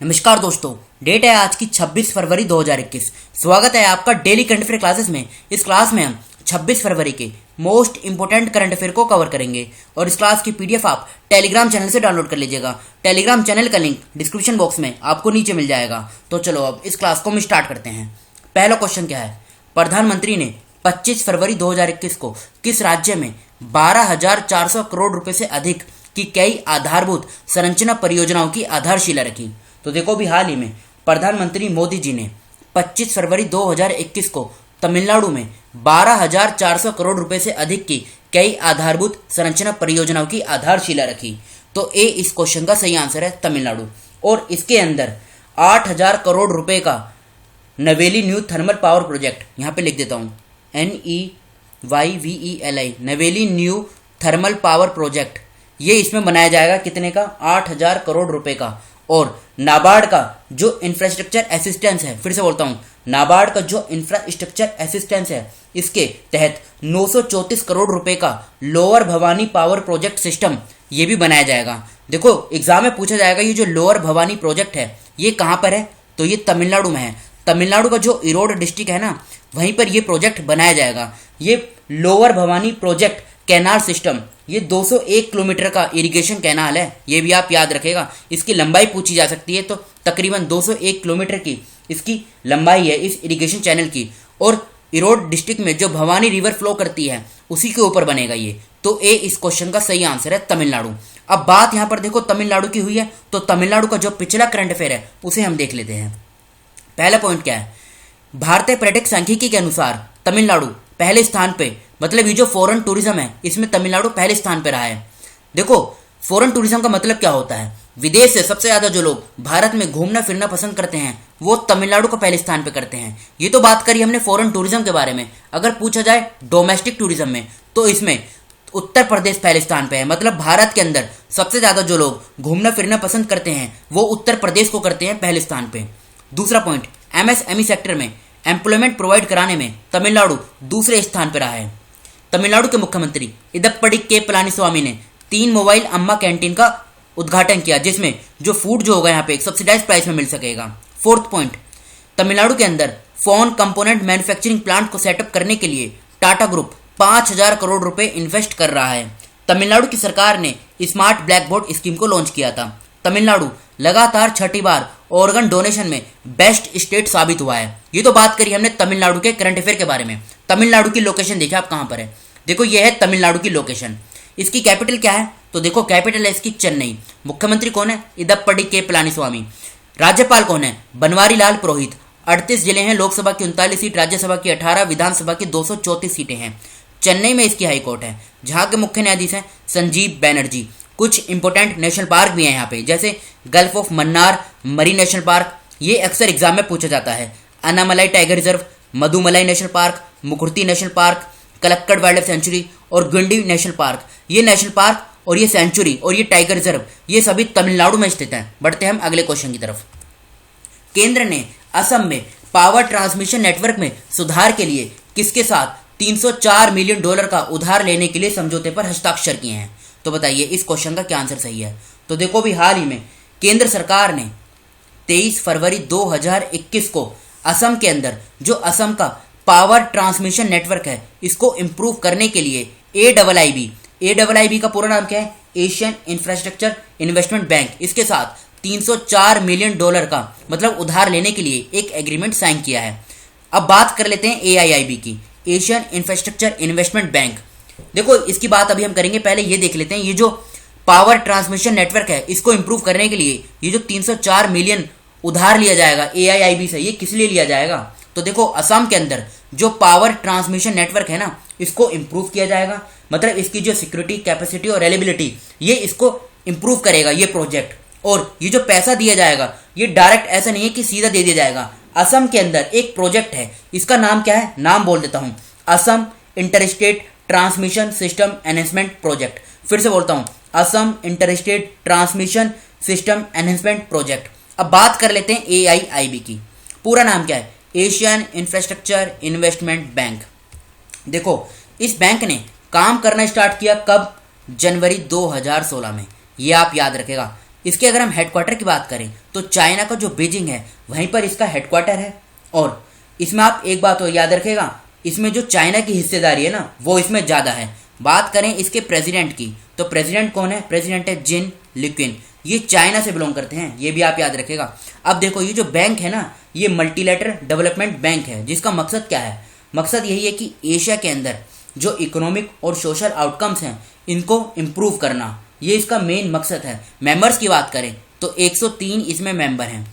नमस्कार दोस्तों, डेट है आज की 26 फरवरी 2021। स्वागत है आपका डेली करंट अफेयर क्लासेस में। इस क्लास में हम 26 फरवरी के मोस्ट इंपोर्टेंट करंट अफेयर को कवर करेंगे और इस क्लास की पीडीएफ आप टेलीग्राम चैनल से डाउनलोड कर लीजिएगा। टेलीग्राम चैनल का लिंक डिस्क्रिप्शन बॉक्स में आपको नीचे मिल जाएगा। तो चलो अब इस क्लास को हम स्टार्ट करते हैं। पहला क्वेश्चन क्या है? प्रधानमंत्री ने 25 फरवरी 2021 को किस राज्य में 12,400 करोड़ रुपए से अधिक की कई आधारभूत संरचना परियोजनाओं की आधारशिला रखी? तो देखो, भी हाल ही में प्रधानमंत्री मोदी जी ने 25 फरवरी 2021 को तमिलनाडु में 12,400 करोड़ रुपए से अधिक की कई आधारभूत संरचना परियोजनाओं की आधारशिला रखी। तो ए इस क्वेश्चन का सही आंसर है तमिलनाडु। और इसके अंदर 8,000 करोड़ रुपए का नवेली न्यू थर्मल पावर प्रोजेक्ट, यहाँ पे लिख देता हूँ NEYVELI, नवेली न्यू थर्मल पावर प्रोजेक्ट, ये इसमें बनाया जाएगा। कितने का? 8,000 करोड़ रुपए का। और नाबार्ड का जो इंफ्रास्ट्रक्चर असिस्टेंस है, फिर से बोलता हूँ, नाबार्ड का जो इंफ्रास्ट्रक्चर असिस्टेंस है, इसके तहत 934 करोड़ रुपए का lower Bhavani power project system ये भी बनाया जाएगा। देखो, एग्जाम में पूछा जाएगा ये जो लोअर भवानी प्रोजेक्ट है ये कहाँ पर है? तो ये तमिलनाडु में है। तमिलनाडु का जो इरोड डिस्ट्रिक्ट है ना, वहीं पर ये प्रोजेक्ट बनाया जाएगा। ये lower Bhavani project canal system, ये 201 किलोमीटर का इरिगेशन कैनाल है, ये भी आप याद रखेगा। इसकी लंबाई पूछी जा सकती है, तो तकरीबन 201 किलोमीटर की इसकी लंबाई है इस इरिगेशन चैनल की। और इरोड डिस्ट्रिक्ट में जो भवानी रिवर फ्लो करती है उसी के ऊपर बनेगा ये। तो ए इस क्वेश्चन का सही आंसर है तमिलनाडु। अब बात यहाँ पर देखो तमिलनाडु की हुई है, तो तमिलनाडु का जो पिछला करंट अफेयर है उसे हम देख लेते हैं। पहला पॉइंट क्या है? भारतीय पर्यटक सांख्यिकी के अनुसार तमिलनाडु पहले स्थान पे, मतलब ये जो फॉरेन टूरिज्म है इसमें तमिलनाडु पहले स्थान पे रहा है। देखो, फॉरेन टूरिज्म का मतलब क्या होता है? विदेश से सबसे ज्यादा जो लोग भारत में घूमना फिरना पसंद करते हैं वो तमिलनाडु को पहले स्थान पे करते हैं। ये तो बात करी हमने फॉरेन टूरिज्म के बारे में। अगर पूछा जाए डोमेस्टिक टूरिज्म में, तो इसमें उत्तर प्रदेश पहले स्थान पे है। मतलब भारत के अंदर सबसे ज्यादा जो लोग घूमना फिरना पसंद करते हैं वो उत्तर प्रदेश को करते हैं पहले स्थान पे। दूसरा पॉइंट, MSME सेक्टर में एम्प्लॉयमेंट प्रोवाइड कराने में तमिलनाडु दूसरे स्थान पर रहा है। तमिलनाडु के मुख्यमंत्री इदप्पड़ी के पलानीस्वामी ने 3 मोबाइल अम्मा कैंटीन का उद्घाटन किया, जिसमें जो फूड जो होगा यहाँ पे एक सब्सिडाइज प्राइस में मिल सकेगा। फोर्थ पॉइंट, तमिलनाडु के अंदर फोन कंपोनेंट मैन्युफैक्चरिंग प्लांट को सेटअप करने के लिए टाटा ग्रुप 5,000 करोड़ रुपए इन्वेस्ट कर रहा है। तमिलनाडु की सरकार ने स्मार्ट ब्लैक बोर्ड स्कीम को लॉन्च किया था। तमिलनाडु लगातार छठी बार ऑर्गन डोनेशन में बेस्ट स्टेट साबित हुआ है। ये तो बात करी हमने तमिलनाडु के करंट अफेयर के बारे में। तमिलनाडु की लोकेशन देखिए आप कहां पर है। देखो, ये है तमिलनाडु की लोकेशन। इसकी कैपिटल क्या है? तो देखो, कैपिटल है इसकी चेन्नई। मुख्यमंत्री कौन है? इदप्पड़ी के पलानीस्वामी। राज्यपाल कौन है? बनवारी लाल पुरोहित। 38 जिले हैं, लोकसभा की 39 सीट, राज्यसभा की 18, विधानसभा की 234 सीटें हैं। चेन्नई में इसकी हाईकोर्ट है, जहां के मुख्य न्यायाधीश हैं संजीव बैनर्जी। कुछ इंपोर्टेंट नेशनल पार्क भी हैं यहाँ पे, जैसे Gulf of Mannar Marine National park, ये अक्सर एग्जाम में पूछा जाता है। Annamalai Tiger Reserve, Mudumalai National Park, Mukurthi National Park, Kalakkad wildlife sanctuary और गिंडी नेशनल पार्क। ये नेशनल पार्क और ये सेंचुरी और ये टाइगर रिजर्व ये सभी तमिलनाडु में स्थित हैं। बढ़ते हैं हम अगले क्वेश्चन की तरफ। केंद्र ने असम में पावर ट्रांसमिशन नेटवर्क में सुधार के लिए किसके साथ $304 मिलियन का उधार लेने के लिए समझौते पर हस्ताक्षर किए हैं? तो बताइए इस क्वेश्चन का क्या आंसर सही है? तो देखो, भी हाल ही में केंद्र सरकार ने 23 फरवरी 2021 को असम के अंदर जो असम का पावर ट्रांसमिशन नेटवर्क है इसको इंप्रूव करने के लिए AIIB का पूरा नाम क्या है? एशियन इंफ्रास्ट्रक्चर इन्वेस्टमेंट बैंक, इसके साथ $304 मिलियन का मतलब उधार लेने के लिए एक एग्रीमेंट साइन किया है। अब बात कर लेते हैं AIIB की, एशियन इंफ्रास्ट्रक्चर इन्वेस्टमेंट बैंक। देखो, इसकी बात अभी हम करेंगे, पहले ये देख लेते हैं। ये जो पावर ट्रांसमिशन नेटवर्क है इसको इंप्रूव करने के लिए ये जो 304 मिलियन उधार लिया जाएगा AIIB से, ये किस लिए लिया जाएगा? तो देखो, असम के अंदर जो पावर ट्रांसमिशन नेटवर्क है ना इसको इंप्रूव किया जाएगा। मतलब इसकी जो सिक्योरिटी, कैपेसिटी और रेलेबिलिटी ये इसको इंप्रूव करेगा ये प्रोजेक्ट। और ये जो पैसा दिया जाएगा ये डायरेक्ट ऐसा नहीं है कि सीधा दे दिया जाएगा। असम के अंदर एक प्रोजेक्ट है, इसका नाम क्या है? नाम बोल देता हूं, Assam interstate transmission system enhancement project. फिर से बोलता हूं, Assam interstate transmission system enhancement project. अब बात कर लेते हैं AIIB की। पूरा नाम क्या है? Asian infrastructure investment bank. देखो, इस बैंक ने काम करना स्टार्ट किया कब? जनवरी 2016 में। ये आप याद रखेगा। इसके अगर हम हेडक्वार्टर की बात करें तो चाइना का जो बीजिंग है वहीं पर इसका हेडक्वार्टर है। और इसमें आप एक बात और याद रखेगा, इसमें जो चाइना की हिस्सेदारी है ना वो इसमें ज़्यादा है। बात करें इसके प्रेसिडेंट की तो प्रेसिडेंट कौन है? प्रेसिडेंट है जिन लिक्विन, ये चाइना से बिलोंग करते हैं, ये भी आप याद रखेगा। अब देखो ये जो बैंक है ना ये मल्टीलैटरल डेवलपमेंट बैंक है, जिसका मकसद क्या है? मकसद यही है कि एशिया के अंदर जो इकोनॉमिक और सोशल आउटकम्स हैं इनको इम्प्रूव करना, ये इसका मेन मकसद है। मेंबर्स की बात करें तो 103 इसमें मेंबर हैं।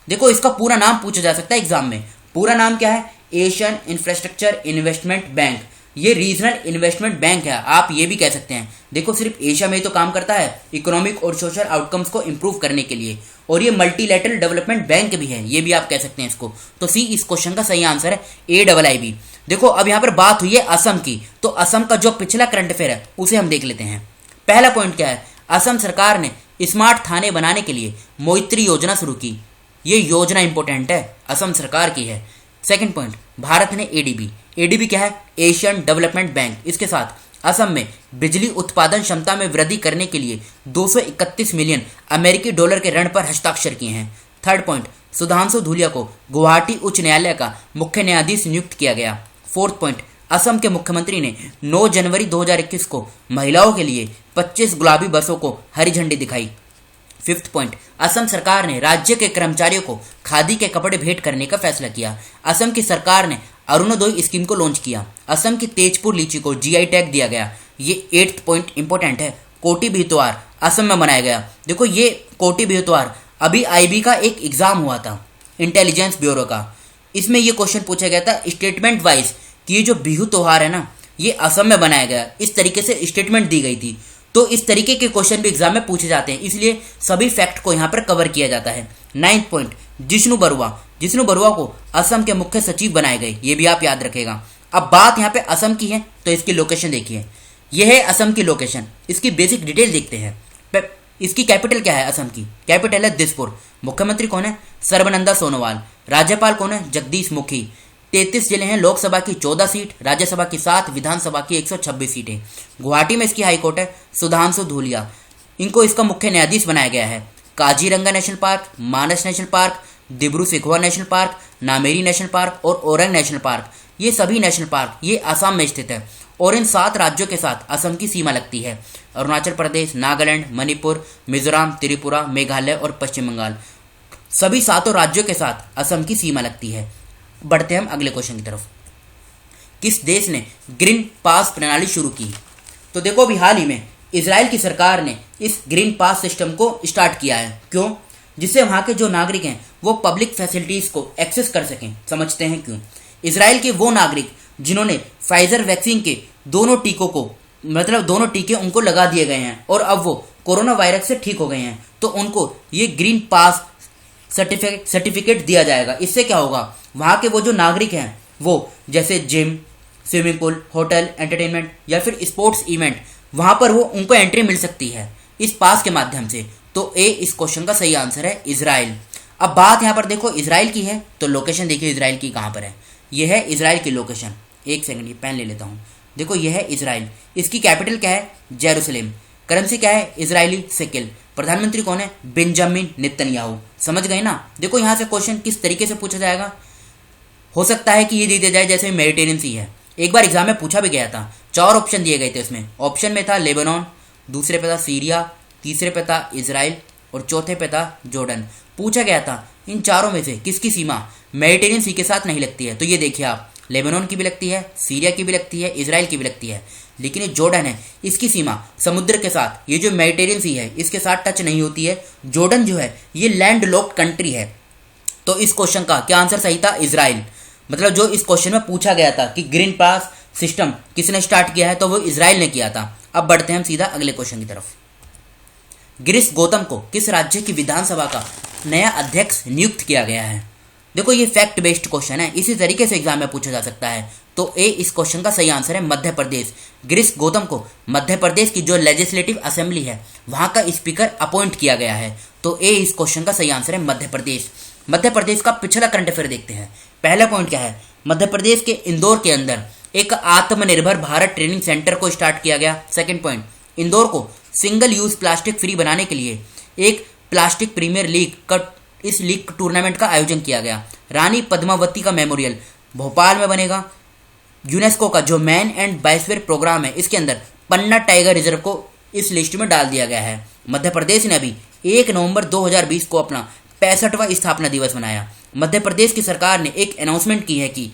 देखो इसका पूरा नाम पूछा जा सकता है एग्जाम में, पूरा नाम क्या है? Asian infrastructure investment bank. ये रीजनल इन्वेस्टमेंट बैंक है, आप ये भी कह सकते हैं। देखो सिर्फ एशिया में ही तो काम करता है इकोनॉमिक और सोशल आउटकम्स को इंप्रूव करने के लिए, और ये मल्टीलैटरल डेवलपमेंट बैंक भी है, ये भी आप कह सकते हैं इसको। तो सी इस क्वेश्चन का सही आंसर है AIIB। देखो अब यहाँ पर बात हुई है असम की, तो असम का जो पिछला करंट अफेयर है उसे हम देख लेते हैं। पहला पॉइंट क्या है? असम सरकार ने स्मार्ट थाने बनाने के लिए मोइत्री योजना शुरू की। ये योजना इंपॉर्टेंट है, असम सरकार की है। सेकंड पॉइंट, भारत ने ADB क्या है? Asian development bank. इसके साथ असम में बिजली उत्पादन क्षमता में वृद्धि करने के लिए 231 मिलियन अमेरिकी डॉलर के ऋण पर हस्ताक्षर किए हैं। थर्ड पॉइंट, सुधांशु धूलिया को गुवाहाटी उच्च न्यायालय का मुख्य न्यायाधीश नियुक्त किया गया। फोर्थ पॉइंट, असम के मुख्यमंत्री ने 9 जनवरी 2021 को महिलाओं के लिए 25 गुलाबी बसों को हरी झंडी दिखाई। फिफ्थ पॉइंट, असम सरकार ने राज्य के कर्मचारियों को खादी के कपड़े भेंट करने का फैसला किया। असम की सरकार ने अरुणोदय स्कीम को लॉन्च किया। असम की तेजपुर लीची को GI टैग दिया गया। ये 8th पॉइंट इंपॉर्टेंट है, कोटी बिहु त्योहार असम में मनाया गया। देखो ये कोटी बिहु त्योहार अभी IB का एक एग्जाम हुआ था इंटेलिजेंस ब्यूरो का, इसमें ये क्वेश्चन पूछा गया था स्टेटमेंट वाइज कि ये जो बिहु त्योहार है ना ये असम में बनाया गया, इस तरीके से स्टेटमेंट दी गई थी। तो इस तरीके के क्वेश्चन भी एग्जाम में पूछे जाते हैं, इसलिए सभी फैक्ट को यहाँ पर कवर किया जाता है। 9th पॉइंट, जिष्णु बरुआ को असम के मुख्य सचिव बनाए गए, ये भी आप याद रखेगा। अब बात यहाँ पे असम की है तो इसकी लोकेशन देखिए, यह है असम की लोकेशन। इसकी बेसिक डिटेल देखते हैं। इसकी कैपिटल क्या है? असम की कैपिटल है दिसपुर। मुख्यमंत्री कौन है? सर्बानंद सोनोवाल। राज्यपाल कौन है? जगदीश मुखी। 33 जिले हैं, लोकसभा की 14 सीट, राज्यसभा की 7, विधानसभा की 126 सीटें। गुवाहाटी में इसकी हाईकोर्ट है। सुधांशु धूलिया, इनको इसका मुख्य न्यायाधीश बनाया गया है। Kaziranga national park, Manas national park, Dibru Saikhowa national park, Nameri national park और ओरंग नेशनल पार्क, ये सभी नेशनल पार्क ये आसाम में स्थित है। और इन 7 राज्यों के साथ असम की सीमा लगती है। अरुणाचल प्रदेश, नागालैंड, मणिपुर, मिजोरम, त्रिपुरा, मेघालय और पश्चिम बंगाल, सभी 7 राज्यों के साथ असम की सीमा लगती है। बढ़ते हैं हम अगले क्वेश्चन की तरफ। किस देश ने ग्रीन पास प्रणाली शुरू की? तो देखो अभी हाल ही में इजराइल की सरकार ने इस ग्रीन पास सिस्टम को स्टार्ट किया है। क्यों? जिससे वहां के जो नागरिक हैं वो पब्लिक फैसिलिटीज को एक्सेस कर सकें। समझते हैं क्यों। इजराइल के वो नागरिक जिन्होंने फाइजर वैक्सीन के दोनों टीकों को दोनों टीके उनको लगा दिए गए हैं और अब वो कोरोना वायरस से ठीक हो गए हैं, तो उनको ये ग्रीन पास सर्टिफिकेट दिया जाएगा। इससे क्या होगा, वहां के वो जो नागरिक हैं वो जैसे gym, swimming pool, hotel, entertainment या फिर स्पोर्ट्स इवेंट, वहां पर वो उनको एंट्री मिल सकती है इस पास के माध्यम से। तो ए इस क्वेश्चन का सही आंसर है इजराइल। अब बात यहाँ पर देखो इजराइल की है तो लोकेशन देखिए इजराइल की कहाँ पर है। यह है इजराइल की लोकेशन। एक सेकंड ये पेन ले लेता हूँ। देखो यह है इजराइल, इसकी कैपिटल क्या है? जेरूसलेम। करेंसी क्या है? Israeli shekel. प्रधानमंत्री कौन है? Benjamin Netanyahu. समझ गए ना। देखो यहाँ से क्वेश्चन किस तरीके से पूछा जाएगा, हो सकता है कि ये दे दिया जाए जैसे मेडिटेरियन सी है। एक बार एग्जाम में पूछा भी गया था, 4 ऑप्शन दिए गए थे उसमें। ऑप्शन में था लेबनान, दूसरे पे था सीरिया, तीसरे पे था इजराइल और चौथे पे था जॉर्डन। पूछा गया था इन चारों में से किसकी सीमा मेडिटेरियन सी के साथ नहीं लगती है। तो ये देखिए आप, लेबनान की भी लगती है, सीरिया की भी लगती है, इजराइल की भी लगती है, लेकिन ये जॉर्डन है इसकी सीमा समुद्र के साथ, ये जो मेडिटेरियन सी है इसके साथ टच नहीं होती है। जॉर्डन जो है ये लैंड लॉक्ड कंट्री है। तो इस क्वेश्चन का क्या आंसर सही था? इजराइल। मतलब जो इस क्वेश्चन में पूछा गया था कि ग्रीन पास सिस्टम किसने स्टार्ट किया है, तो वो इजराइल ने किया था। अब बढ़ते हैं हम सीधा अगले क्वेश्चन की तरफ। गिरीश गौतम को किस राज्य की विधानसभा का नया अध्यक्ष नियुक्त किया गया है? देखो ये फैक्ट बेस्ड क्वेश्चन है, इसी तरीके से एग्जाम में पूछा जा सकता है। तो ए इस क्वेश्चन का सही आंसर है मध्य प्रदेश। गिरीश गौतम को मध्य प्रदेश की जो लेजिस्लेटिव असेंबली है वहां का स्पीकर अपॉइंट किया गया है। तो ए इस क्वेश्चन का सही आंसर है मध्य प्रदेश। मध्य प्रदेश का पिछला करंट अफेयर देखते हैं। पहला पॉइंट क्या है? मध्य प्रदेश के इंदौर के अंदर एक आत्मनिर्भर भारत ट्रेनिंग सेंटर को स्टार्ट किया गया। सेकंड पॉइंट, इंदौर को सिंगल यूज प्लास्टिक फ्री बनाने के लिए एक प्लास्टिक प्रीमियर लीग का इस लीग टूर्नामेंट का आयोजन किया गया। रानी पद्मावती का मेमोरियल भोपाल में बनेगा। यूनेस्को का जो मैन एंड बायोस्फीयर प्रोग्राम है, इसके अंदर पन्ना टाइगर रिजर्व को इस लिस्ट में डाल दिया गया है। मध्य प्रदेश ने अभी 1 नवंबर 2020 को अपना 65वां स्थापना दिवस मनाया। मध्य प्रदेश की सरकार ने एक अनाउंसमेंट की है कि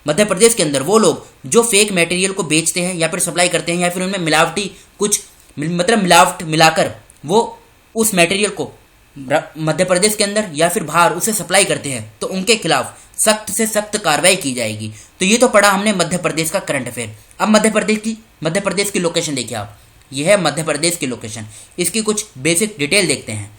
मध्य प्रदेश के अंदर वो लोग जो फेक मटेरियल को बेचते हैं या फिर सप्लाई करते हैं या फिर उनमें मिलावटी कुछ मिलावट मिलाकर वो उस मटेरियल को मध्य प्रदेश के अंदर या फिर बाहर उसे सप्लाई करते हैं, तो उनके खिलाफ सख्त से सख्त कार्रवाई की जाएगी। तो ये तो पढ़ा हमने मध्य प्रदेश का करंट अफेयर। अब मध्य प्रदेश की लोकेशन देखिए आप, यह है मध्य प्रदेश की लोकेशन। इसकी कुछ बेसिक डिटेल देखते हैं।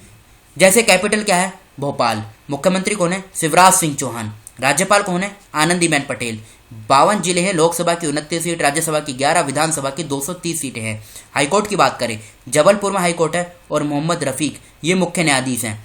जैसे कैपिटल क्या है? भोपाल। मुख्यमंत्री कौन है? शिवराज सिंह चौहान। राज्यपाल कौन है? आनंदीबेन पटेल। 52 जिले हैं, लोकसभा की 29 सीट, राज्यसभा की 11, विधानसभा की 230 सीटें हैं। हाईकोर्ट की बात करें, जबलपुर में हाईकोर्ट है और मोहम्मद रफीक ये मुख्य न्यायाधीश हैं।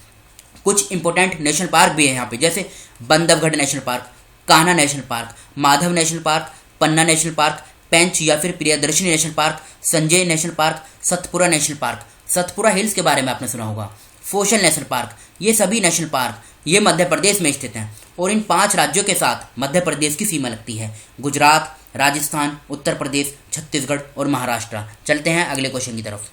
कुछ इंपॉर्टेंट नेशनल पार्क भी है यहाँ पे, जैसे Bandhavgarh national park, Kanha national park, Madhav national park, Panna national park, Pench या फिर Priyadarshini national park, Sanjay national park, Satpura national park. Satpura hills के बारे में आपने सुना होगा। फोशल नेशनल पार्क, ये सभी नेशनल पार्क ये मध्य प्रदेश में स्थित हैं और इन 5 राज्यों के साथ मध्य प्रदेश की सीमा लगती है। गुजरात, राजस्थान, उत्तर प्रदेश, छत्तीसगढ़ और महाराष्ट्र। चलते हैं अगले क्वेश्चन की तरफ।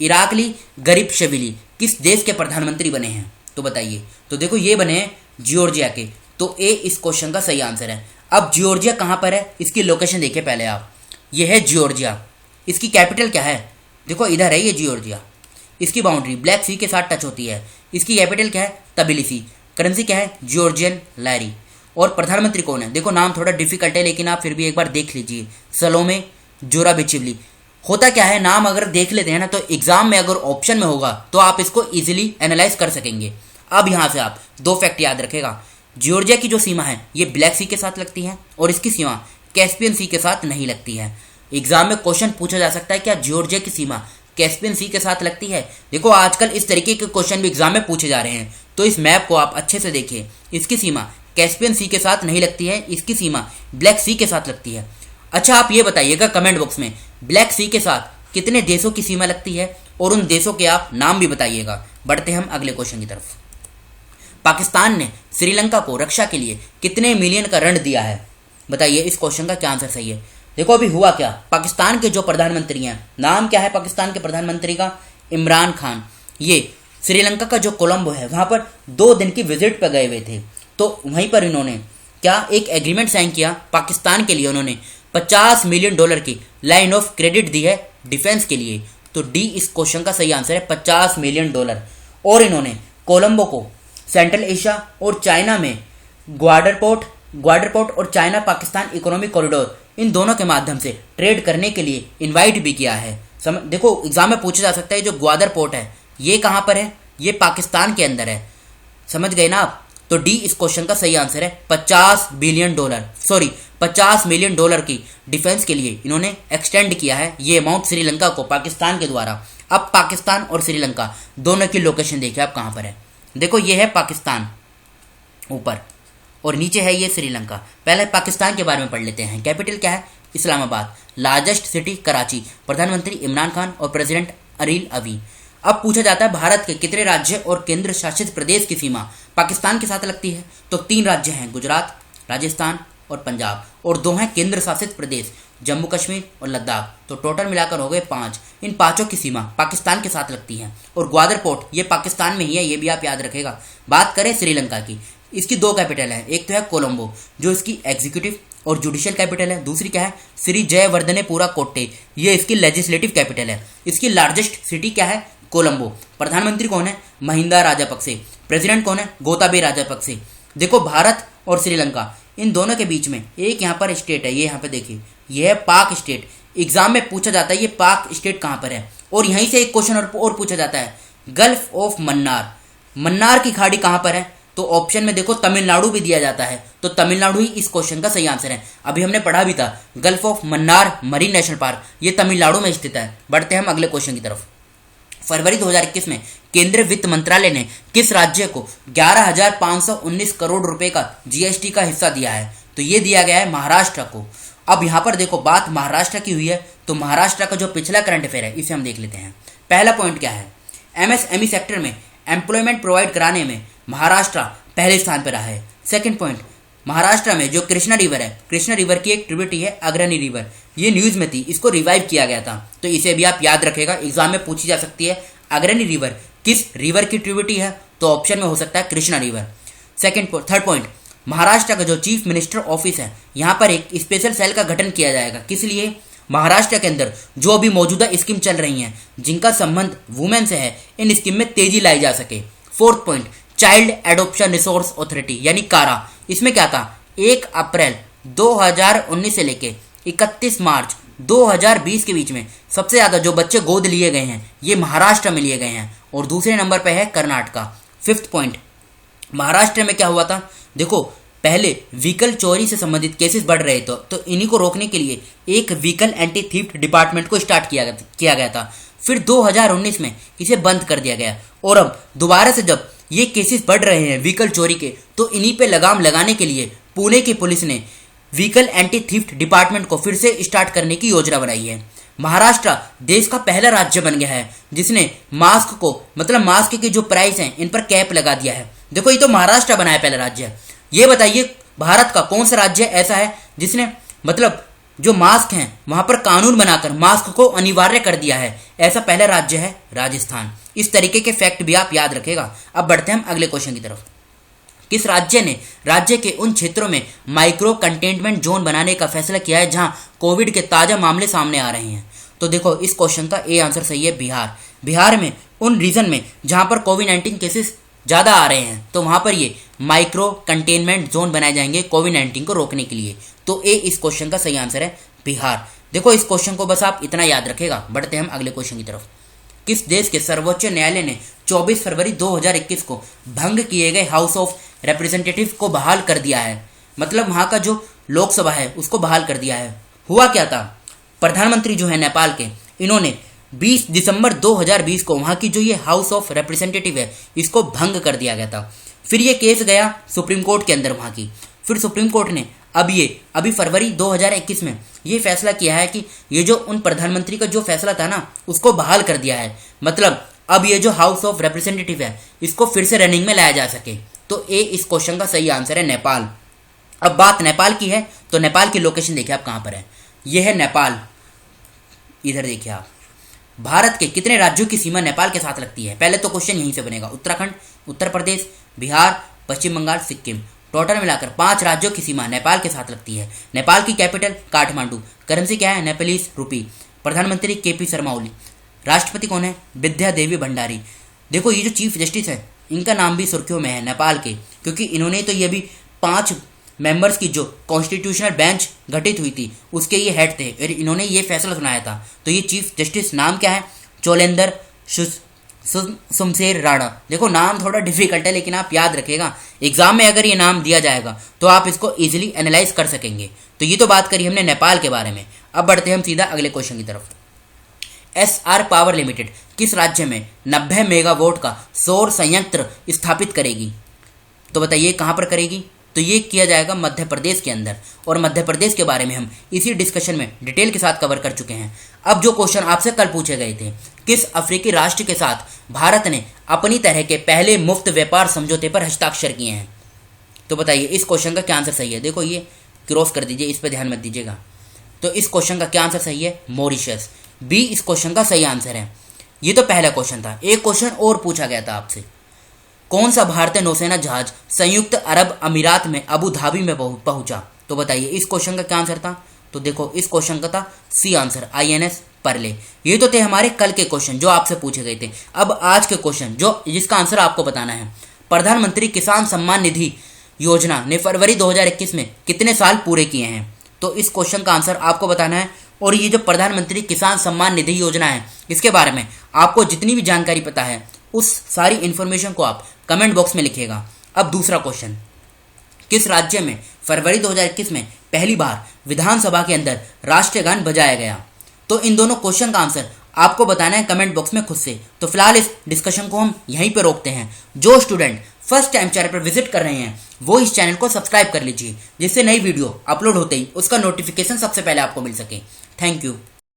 इराकली गरिबशविली किस देश के प्रधानमंत्री बने हैं? तो बताइए। तो देखो ये बने हैं जॉर्जिया के, तो ए इस क्वेश्चन का सही आंसर है। अब जॉर्जिया कहाँ पर है, इसकी लोकेशन देखिए पहले आप। ये है जॉर्जिया। इसकी कैपिटल क्या है? देखो इधर है ये जॉर्जिया। इसकी बाउंड्री ब्लैक सी के साथ टच होती है। इसकी कैपिटल क्या है? तबिलिसी। करेंसी क्या है? Georgian Larry. और प्रधानमंत्री कौन है? देखो नाम थोड़ा डिफिकल्ट है, लेकिन आप फिर भी एक बार देख लीजिए, सलोमे जोराबिचवली। होता क्या है, नाम अगर देख लेते हैं ना तो एग्जाम में अगर ऑप्शन में होगा तो आप इसको इजीली एनालाइज कर सकेंगे। अब यहाँ से आप 2 फैक्ट याद रखेगा। जॉर्जिया की जो सीमा है ये ब्लैक सी के साथ लगती है और इसकी सीमा कैस्पियन सी के साथ नहीं लगती है। एग्जाम में क्वेश्चन पूछा जा सकता है, क्या जॉर्जिया की सीमा कैस्पियन सी के साथ लगती है? देखो आजकल इस तरीके के क्वेश्चन भी एग्जाम में पूछे जा रहे हैं, तो इस मैप को आप अच्छे से देखिए। इसकी सीमा कैस्पियन सी के साथ नहीं लगती है, इसकी सीमा ब्लैक सी के साथ लगती है। अच्छा आप ये बताइएगा कमेंट बॉक्स में, ब्लैक सी के साथ कितने देशों की सीमा लगती है और उन देशों के आप नाम भी बताइएगा। बढ़ते हम अगले क्वेश्चन की तरफ। पाकिस्तान ने श्रीलंका को रक्षा के लिए कितने मिलियन का ऋण दिया है? बताइए इस क्वेश्चन का क्या आंसर सही है। देखो अभी हुआ क्या, पाकिस्तान के जो प्रधानमंत्री हैं, नाम क्या है पाकिस्तान के प्रधानमंत्री का? इमरान खान। ये श्रीलंका का जो कोलंबो है वहां पर 2 दिन की विजिट पर गए हुए थे, तो वहीं पर इन्होंने क्या एक एग्रीमेंट साइन किया। पाकिस्तान के लिए उन्होंने $50 मिलियन की लाइन ऑफ क्रेडिट दी है डिफेंस के लिए। तो डी इस क्वेश्चन का सही आंसर है, $50 मिलियन। और इन्होंने कोलंबो को सेंट्रल एशिया और चाइना में ग्वाडर पोर्ट और चाइना पाकिस्तान इकोनॉमिक कॉरिडोर, इन दोनों के माध्यम से ट्रेड करने के लिए इनवाइट भी किया है। देखो एग्जाम में पूछा जा सकता है जो ग्वादर पोर्ट है ये कहाँ पर है? ये पाकिस्तान के अंदर है। समझ गए ना आप? तो डी इस क्वेश्चन का सही आंसर है। $50 मिलियन की डिफेंस के लिए इन्होंने एक्सटेंड किया है ये अमाउंट श्रीलंका को पाकिस्तान के द्वारा। अब पाकिस्तान और श्रीलंका दोनों की लोकेशन देखिए आप कहाँ पर है। देखो ये है पाकिस्तान ऊपर और नीचे है ये श्रीलंका। पहले पाकिस्तान के बारे में पढ़ लेते हैं। कैपिटल क्या है? इस्लामाबाद। Largest city Karachi. प्रधानमंत्री इमरान खान और प्रेसिडेंट अनिल अवी। अब पूछा जाता है भारत के कितने राज्य और केंद्र शासित प्रदेश की सीमा पाकिस्तान के साथ लगती है? तो 3 राज्य हैं, गुजरात, राजस्थान और पंजाब, और 2 हैं केंद्र शासित प्रदेश, जम्मू कश्मीर और लद्दाख। तो टोटल मिलाकर हो गए 5। इन 5 की सीमा पाकिस्तान के साथ लगती है। और ग्वादर पोर्ट ये पाकिस्तान में ही है, ये भी आप याद रखेगा। बात करें श्रीलंका की, इसकी 2 कैपिटल है। एक तो है कोलंबो जो इसकी एग्जीक्यूटिव और जुडिशियल कैपिटल है, दूसरी क्या है? श्री जयवर्धनेपुरा कोट्टे, ये इसकी लेजिस्लेटिव कैपिटल है। इसकी लार्जेस्ट सिटी क्या है? कोलंबो। प्रधानमंत्री कौन है? महिंदा राजापक्से। प्रेसिडेंट कौन है? गोताबे राजापक्से। देखो भारत और श्रीलंका इन दोनों के बीच में एक यहाँ पर स्टेट है, ये यहाँ पे देखिए, ये है पाक स्टेट। एग्जाम में पूछा जाता है ये पाक स्टेट कहाँ पर है। और यहीं से एक क्वेश्चन और पूछा जाता है, गल्फ ऑफ मन्नार, मन्नार की खाड़ी कहाँ पर है? तो ऑप्शन में देखो तमिलनाडु भी दिया जाता है, तो तमिलनाडु ही इस क्वेश्चन का सही आंसर है। अभी हमने पढ़ा भी था gulf of Mannar Marine National park, ये तमिलनाडु में स्थित है। बढ़ते हैं हम अगले क्वेश्चन की तरफ। फरवरी 2021 में केंद्रीय वित्त मंत्रालय ने किस राज्य को 11,519 करोड़ रुपए का जीएसटी का हिस्सा दिया है? तो ये दिया गया है महाराष्ट्र को। अब यहाँ पर देखो बात महाराष्ट्र की हुई है, तो महाराष्ट्र का जो पिछला करंट अफेयर है इसे हम देख लेते हैं। पहला पॉइंट क्या है? एमएसएमई सेक्टर में एम्प्लॉयमेंट प्रोवाइड कराने में महाराष्ट्र पहले स्थान पर रहा है। सेकंड पॉइंट, महाराष्ट्र में जो कृष्णा रिवर है, कृष्णा रिवर की एक ट्रिब्यूटरी है अग्रणी रिवर, ये न्यूज में थी, इसको रिवाइव किया गया था, तो इसे भी आप याद रखेगा, एग्जाम में पूछी जा सकती है। अग्रणी रिवर किस रिवर की ट्रिब्यूटरी है, तो ऑप्शन में हो सकता है Krishna river. Third point, Maharashtra का जो चीफ मिनिस्टर ऑफिस है, यहाँ पर एक स्पेशल सेल का गठन किया जाएगा। किस लिए? महाराष्ट्र के अंदर जो अभी मौजूदा स्कीम चल रही हैं जिनका संबंध वुमेन से है, इन स्कीम में तेजी लाई जा सके। Fourth point, child adoption resource authority यानी कारा, इसमें क्या था, 1 अप्रैल 2019 से लेके 31 मार्च 2020 के बीच में सबसे ज्यादा जो बच्चे गोद लिए गए हैं ये महाराष्ट्र में लिए गए हैं, और दूसरे नंबर पे है कर्नाटका। फिफ्थ पॉइंट, महाराष्ट्र में क्या हुआ था, देखो पहले व्हीकल चोरी से संबंधित केसेस बढ़ रहे थे, तो इन्हीं को रोकने के लिए एक व्हीकल एंटी थीफ्ट डिपार्टमेंट को स्टार्ट किया गया था। फिर 2019 में इसे बंद कर दिया गया, और अब दोबारा से जब ये केसेस बढ़ रहे हैं व्हीकल चोरी के, तो इन्हीं पे लगाम लगाने के लिए पुणे की पुलिस ने व्हीकल एंटी थीफ्ट डिपार्टमेंट को फिर से स्टार्ट करने की योजना बनाई है। महाराष्ट्र देश का पहला राज्य बन गया है जिसने मास्क को, मतलब मास्क के जो प्राइस हैं इन पर कैप लगा दिया है। देखो ये तो महाराष्ट्र बना है पहला राज्य। ये बताइए भारत का कौन सा राज्य ऐसा है जिसने मतलब जो मास्क हैं वहां पर कानून बनाकर मास्क को अनिवार्य कर दिया है? ऐसा पहला राज्य है राजस्थान। इस तरीके के फैक्ट भी आप याद रखेगा। अब बढ़ते हैं हम अगले क्वेश्चन की तरफ। किस राज्य ने राज्य के उन क्षेत्रों में माइक्रो कंटेनमेंट जोन बनाने का फैसला किया है जहां कोविड के ताजा मामले सामने आ रहे हैं? तो देखो इस क्वेश्चन का ए आंसर सही है बिहार। बिहार में उन रीजन में जहां पर कोविड-19 केसेस ज़्यादा आ रहे हैं, तो वहां पर ये माइक्रो कंटेनमेंट जोन बनाए जाएंगे कोविड-19 को रोकने के लिए। तो ए इस क्वेश्चन का सही आंसर है बिहार। देखो इस क्वेश्चन को बस आप इतना याद रखेगा। बढ़ते हैं हम अगले क्वेश्चन की तरफ। किस देश के सर्वोच्च न्यायालय ने 24 फरवरी 2021 को भंग किए गए हाउस ऑफ रिप्रेजेंटेटिव को बहाल कर दिया है? मतलब वहां का जो लोकसभा है उसको बहाल कर दिया है। हुआ क्या था, प्रधानमंत्री जो है नेपाल के, इन्होंने 20 दिसंबर 2020 को वहां की जो ये हाउस ऑफ रिप्रेजेंटेटिव है इसको भंग कर दिया गया था। फिर ये केस गया सुप्रीम कोर्ट के अंदर वहां की। फिर सुप्रीम कोर्ट ने अभी फरवरी 2021 में ये फैसला किया है कि ये जो उन प्रधानमंत्री का जो फैसला था ना उसको बहाल कर दिया है। मतलब अब ये जो हाउस ऑफ रिप्रेजेंटेटिव है इसको फिर से रनिंग में लाया जा सके। तो ए इस क्वेश्चन का सही आंसर है नेपाल। अब बात नेपाल की है तो नेपाल की लोकेशन देखिए आप कहां पर है। ये है नेपाल, इधर देखिए आप। भारत के कितने राज्यों की सीमा नेपाल के साथ लगती है? पहले तो क्वेश्चन यहीं से बनेगा। उत्तराखंड, उत्तर प्रदेश, बिहार, पश्चिम बंगाल, सिक्किम, टोटल मिलाकर 5 राज्यों की सीमा नेपाल के साथ लगती है। नेपाल की कैपिटल काठमांडू, करेंसी क्या है? नेपालीस रूपी। प्रधानमंत्री केपी शर्मा ओली, राष्ट्रपति कौन है? विद्या देवी भंडारी। देखो ये जो चीफ जस्टिस है इनका नाम भी सुर्खियों में है नेपाल के, क्योंकि इन्होंने तो ये भी 5 मेंबर्स की जो कॉन्स्टिट्यूशनल बेंच गठित हुई थी उसके ये हेड थे और इन्होंने ये फैसला सुनाया था। तो ये चीफ जस्टिस नाम क्या है? चोलेंदर शमशेर राणा। देखो नाम थोड़ा डिफिकल्ट है लेकिन आप याद रखेगा, एग्जाम में अगर ये नाम दिया जाएगा तो आप इसको इजीली एनालाइज कर सकेंगे। तो ये तो बात करी हमने नेपाल के बारे में। अब बढ़ते हैं हम सीधा अगले क्वेश्चन की तरफ। एसआर पावर लिमिटेड किस राज्य में 90 मेगावाट का सौर संयंत्र स्थापित करेगी? तो बताइए कहां पर करेगी? तो ये किया जाएगा मध्य प्रदेश के अंदर, और मध्य प्रदेश के बारे में हम इसी डिस्कशन में डिटेल के साथ कवर कर चुके हैं। अब जो क्वेश्चन आपसे कल पूछे गए थे, किस अफ्रीकी राष्ट्र के साथ भारत ने अपनी तरह के पहले मुफ्त व्यापार समझौते पर हस्ताक्षर किए हैं? तो बताइए इस क्वेश्चन का क्या आंसर सही है? देखो ये क्रॉस कर दीजिए, इस पर ध्यान मत दीजिएगा। तो इस क्वेश्चन का क्या आंसर सही है? मॉरिशस। बी इस क्वेश्चन का सही आंसर है। ये तो पहला क्वेश्चन था। एक क्वेश्चन और पूछा गया था आपसे, कौन सा भारतीय नौसेना जहाज संयुक्त अरब अमीरात में अबू धाबी में पहुंचा? तो बताइए इस क्वेश्चन का क्या आंसर था? तो देखो इस क्वेश्चन का था सी आंसर, INS परले। ये तो थे हमारे कल के क्वेश्चन जो आपसे पूछे गए थे। अब आज के क्वेश्चन जिसका आंसर आपको बताना है, प्रधानमंत्री किसान सम्मान निधि योजना ने फरवरी 2021 में कितने साल पूरे किए हैं? तो इस क्वेश्चन का आंसर आपको बताना है। और ये जो प्रधानमंत्री किसान सम्मान निधि योजना है इसके बारे में आपको जितनी भी जानकारी पता है उस सारी इंफॉर्मेशन को आप कमेंट बॉक्स में लिखिएगा। अब दूसरा क्वेश्चन, किस राज्य में फरवरी 2021 में पहली बार विधानसभा के अंदर राष्ट्रीय गान बजाया गया? तो इन दोनों क्वेश्चन का आंसर आपको बताना है कमेंट बॉक्स में खुद से। तो फिलहाल इस डिस्कशन को हम यहीं पर रोकते हैं। जो स्टूडेंट फर्स्ट टाइम चैनल पर विजिट कर रहे हैं वो इस चैनल को सब्सक्राइब कर लीजिए, जिससे नई वीडियो अपलोड होते ही उसका नोटिफिकेशन सबसे पहले आपको मिल सके। Thank you.